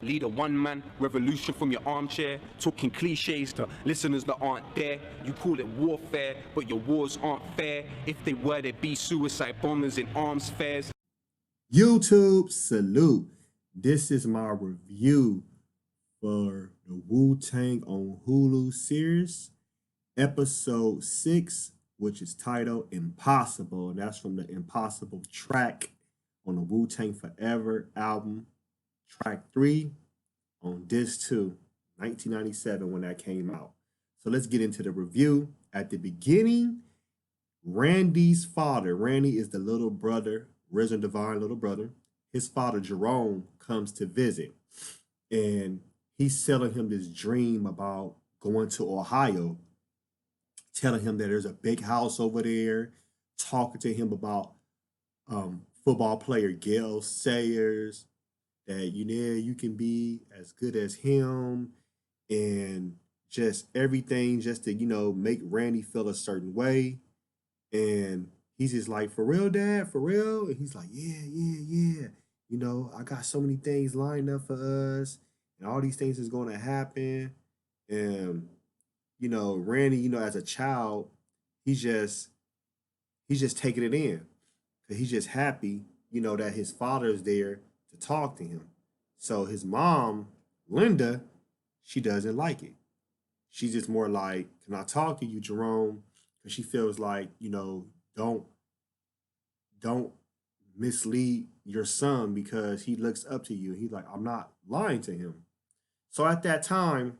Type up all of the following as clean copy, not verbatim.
Lead a one-man revolution from your armchair, talking cliches to listeners that aren't there. You call it warfare, but your wars aren't fair. If they were, there'd be suicide bombers in arms fairs. YouTube, salute. This is my review for the Wu-Tang on Hulu series, episode 6, which is titled Impossible. And that's from the Impossible track on the Wu-Tang Forever album. Track 3 on disc 2, 1997 when that came out. So let's get into the review. At the beginning, Randy's father, Randy is the little brother, risen divine little brother. His father, Jerome, comes to visit. And he's selling him this dream about going to Ohio, telling him that there's a big house over there, talking to him about football player Gail Sayers, that you can be as good as him, and just everything just to make Randy feel a certain way. And he's just like, for real, Dad, for real? And he's like, yeah. I got so many things lined up for us, and all these things is going to happen. And Randy, as a child, he's just taking it in, because he's just happy, that his father is there to talk to him. So his mom, Linda, she doesn't like it. She's just more like, can I talk to you, Jerome? Because she feels like, don't mislead your son, because he looks up to you. He's like, I'm not lying to him. So at that time,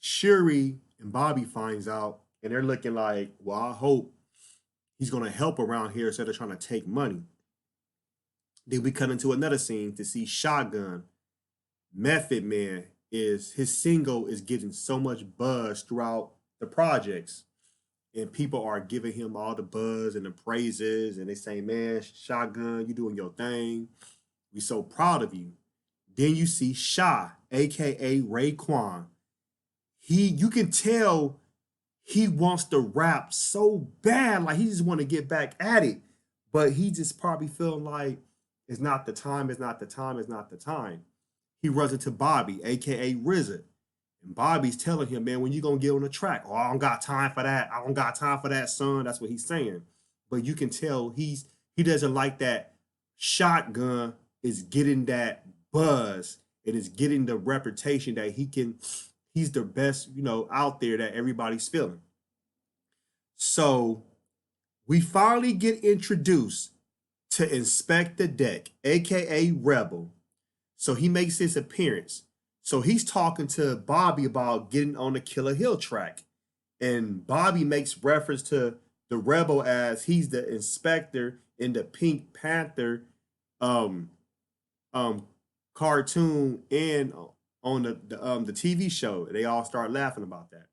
Shurrie and Bobby finds out, and they're looking like, well, I hope he's going to help around here instead of trying to take money. Then we cut into another scene to see Shotgun, Method Man, his single is getting so much buzz throughout the projects. And people are giving him all the buzz and the praises. And they say, man, Shotgun, you doing your thing. We so proud of you. Then you see Sha, a.k.a. Raekwon. You can tell he wants to rap so bad. Like, he just want to get back at it. But he just probably feeling like, it's not the time, it's not the time, it's not the time. He runs into Bobby, a.k.a. RZA. And Bobby's telling him, man, when you going to get on the track? Oh, I don't got time for that. I don't got time for that, son. That's what he's saying. But you can tell he doesn't like that Shotgun is getting that buzz and is getting the reputation that he's the best, out there that everybody's feeling. So we finally get introduced to Inspect the Deck, a.k.a. Rebel. So he makes his appearance. So he's talking to Bobby about getting on the Killer Hill track. And Bobby makes reference to the Rebel as he's the inspector in the Pink Panther cartoon and on the TV show. They all start laughing about that.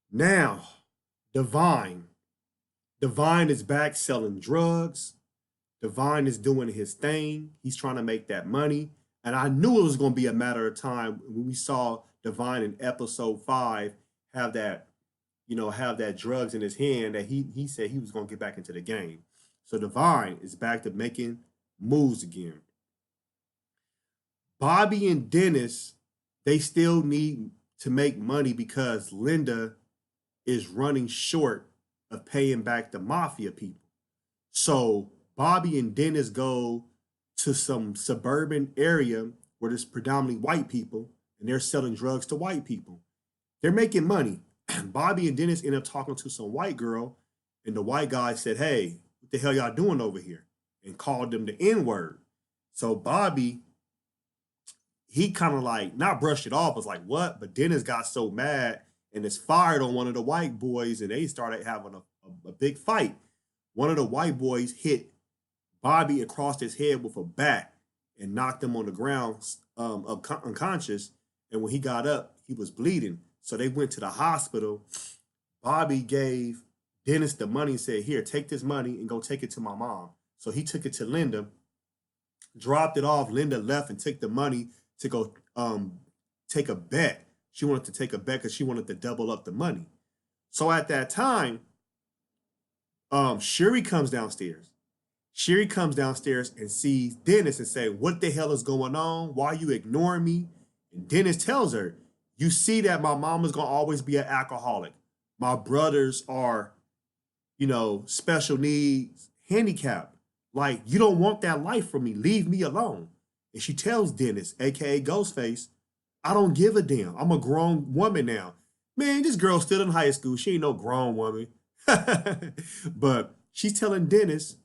Now, Divine is back selling drugs. Divine is doing his thing. He's trying to make that money. And I knew it was going to be a matter of time when we saw Divine in episode 5 have that drugs in his hand, that he said he was going to get back into the game. So Divine is back to making moves again. Bobby and Dennis, they still need to make money because Linda is running short of paying back the mafia people. So Bobby and Dennis go to some suburban area where there's predominantly white people, and they're selling drugs to white people. They're making money. Bobby and Dennis end up talking to some white girl, and the white guy said, hey, what the hell y'all doing over here? And called them the N-word. So Bobby, he kind of like, not brushed it off, was like, what? But Dennis got so mad and is fired on one of the white boys, and they started having a big fight. One of the white boys hit Bobby across his head with a bat and knocked him on the ground unconscious. And when he got up, he was bleeding. So they went to the hospital. Bobby gave Dennis the money and said, here, take this money and go take it to my mom. So he took it to Linda, dropped it off. Linda left and took the money to go take a bet. She wanted to take a bet because she wanted to double up the money. So at that time, Shurrie comes downstairs. Shurrie comes downstairs and sees Dennis and say, "What the hell is going on? Why are you ignoring me?" And Dennis tells her, "You see that my mama's gonna always be an alcoholic. My brothers are, special needs, handicapped. Like, you don't want that life for me. Leave me alone." And she tells Dennis, aka Ghostface, "I don't give a damn. I'm a grown woman now." Man, this girl's still in high school. She ain't no grown woman. But she's telling Dennis,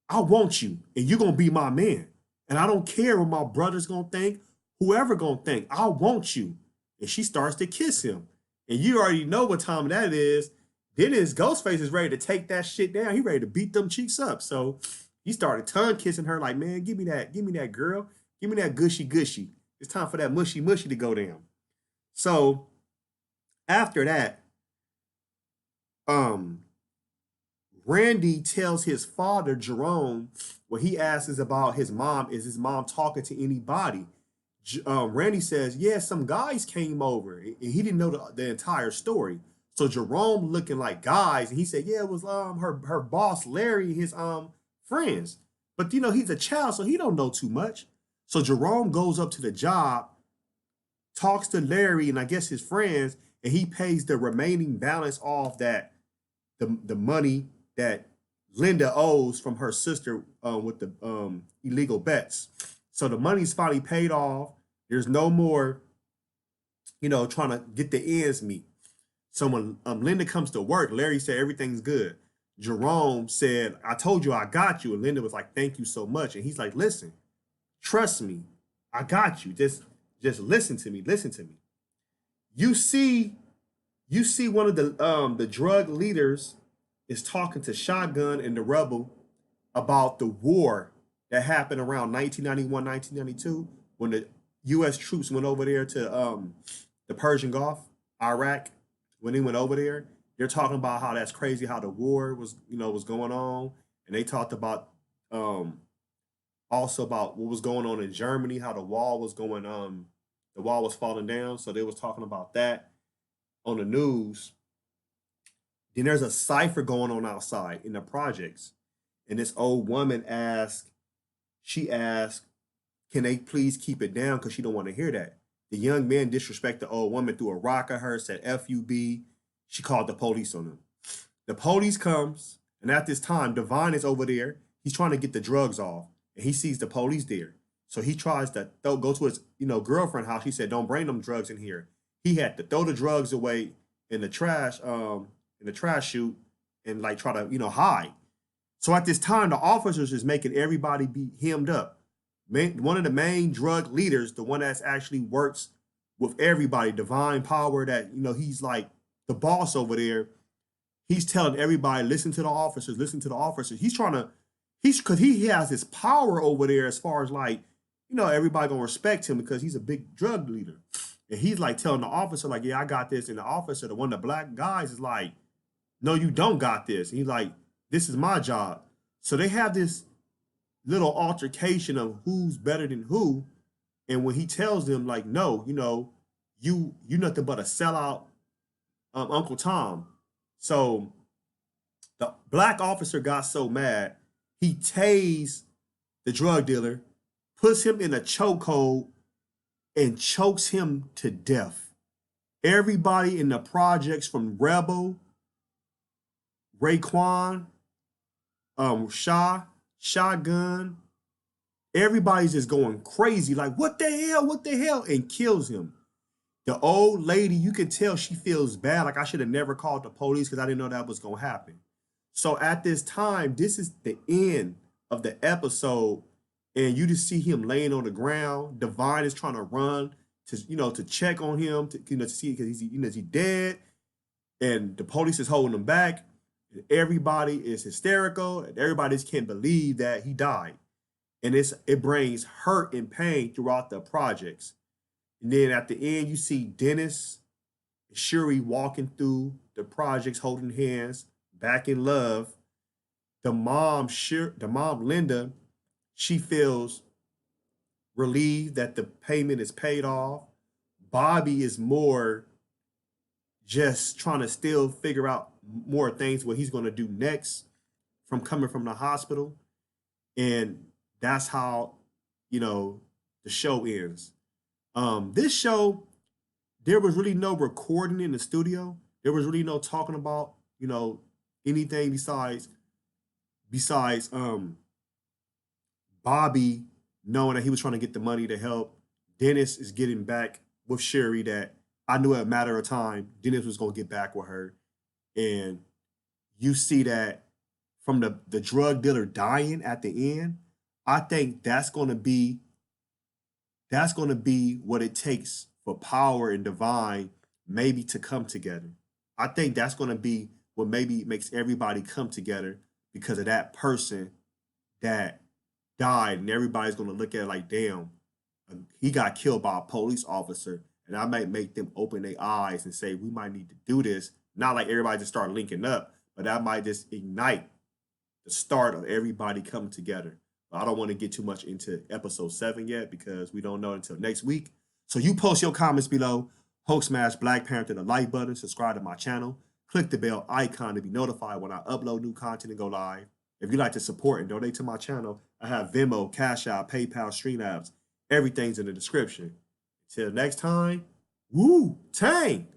"I want you, and you're gonna be my man. And I don't care what my brother's gonna think, whoever gonna think. I want you." And she starts to kiss him. And you already know what time that is. Dennis Ghostface is ready to take that shit down. He ready to beat them cheeks up. So he started tongue kissing her like, "Man, give me that girl. Give me that gushy gushy. It's time for that mushy mushy to go down." So after that, Randy tells his father, Jerome, when he asks about his mom, is his mom talking to anybody? Randy says, "Yeah, some guys came over." And he didn't know the entire story. So Jerome looking like guys, and he said, "Yeah, it was her boss, Larry, and his friends." But he's a child, so he don't know too much. So Jerome goes up to the job, talks to Larry and I guess his friends, and he pays the remaining balance off that the money that Linda owes from her sister with the illegal bets. So the money's finally paid off. There's no more, trying to get the ends meet. So when Linda comes to work, Larry said everything's good. Jerome said, "I told you I got you." And Linda was like, "Thank you so much." And he's like, "Listen, trust me, I got you. Just listen to me. Listen to me. You see one of the drug leaders is talking to Shotgun and the Rebel about the war that happened around 1991, 1992, when the U.S. troops went over there to the Persian Gulf, Iraq. When they went over there, they're talking about how that's crazy, how the war was going on, and they talked about also about what was going on in Germany, how the wall was falling down. So they was talking about that on the news. Then there's a cipher going on outside in the projects. And this old woman asked, "Can they please keep it down?" Because she don't want to hear that. The young man disrespected the old woman, threw a rock at her, said FUB. She called the police on them. The police comes, and at this time, Divine is over there. He's trying to get the drugs off, and he sees the police there. So he tries to go to his girlfriend's house. He said, "Don't bring them drugs in here." He had to throw the drugs away in the trash chute, and like try to hide. So at this time, the officers is making everybody be hemmed up. One of the main drug leaders, the one that's actually works with everybody, Divine Power, that he's like the boss over there. He's telling everybody, "Listen to the officers, listen to the officers." Because he has this power over there as far as like, everybody gonna respect him because he's a big drug leader. And he's like telling the officer, like, "Yeah, I got this." And the officer, the one of the black guys, is like, "No, you don't got this." And he's like, "This is my job." So they have this little altercation of who's better than who. And when he tells them, like, "No, you nothing but a sellout, Uncle Tom." So the black officer got so mad, he tased the drug dealer, puts him in a chokehold, and chokes him to death. Everybody in the projects from Rebel, Raekwon, Shotgun, everybody's just going crazy, like, "What the hell? What the hell?" and kills him. The old lady, you can tell she feels bad. Like, "I should have never called the police because I didn't know that was going to happen." So at this time, this is the end of the episode. And you just see him laying on the ground. Divine is trying to run to check on him, to see because he's dead. And the police is holding him back. And everybody is hysterical. And everybody just can't believe that he died. And it brings hurt and pain throughout the projects. And then at the end, you see Dennis and Shurrie walking through the projects, holding hands, back in love. The mom, Linda, she feels relieved that the payment is paid off. Bobby is more just trying to still figure out more things what he's going to do next from coming from the hospital. And that's how, you know, the show ends. This show, there was really no recording in the studio. There was really no talking about, you know, anything besides Bobby knowing that he was trying to get the money to help. Dennis is getting back with Shurrie that I knew at a matter of time Dennis was gonna get back with her. And you see that from the drug dealer dying at the end, I think that's gonna be what it takes for Power and Divine maybe to come together. I think that's gonna be what maybe makes everybody come together because of that person that died, and everybody's gonna look at it like, damn, he got killed by a police officer, and I might make them open their eyes and say we might need to do this. Not like everybody just start linking up, but that might just ignite the start of everybody coming together. But I don't want to get too much into episode 7 yet because we don't know until next week. So you post your comments below. Hulk smash Black Panther the like button, subscribe to my channel, click the bell icon to be notified when I upload new content and go live. If you'd like to support and donate to my channel, I have Venmo, CashApp, PayPal, Stream apps. Everything's in the description. Until next time, Wu-Tang!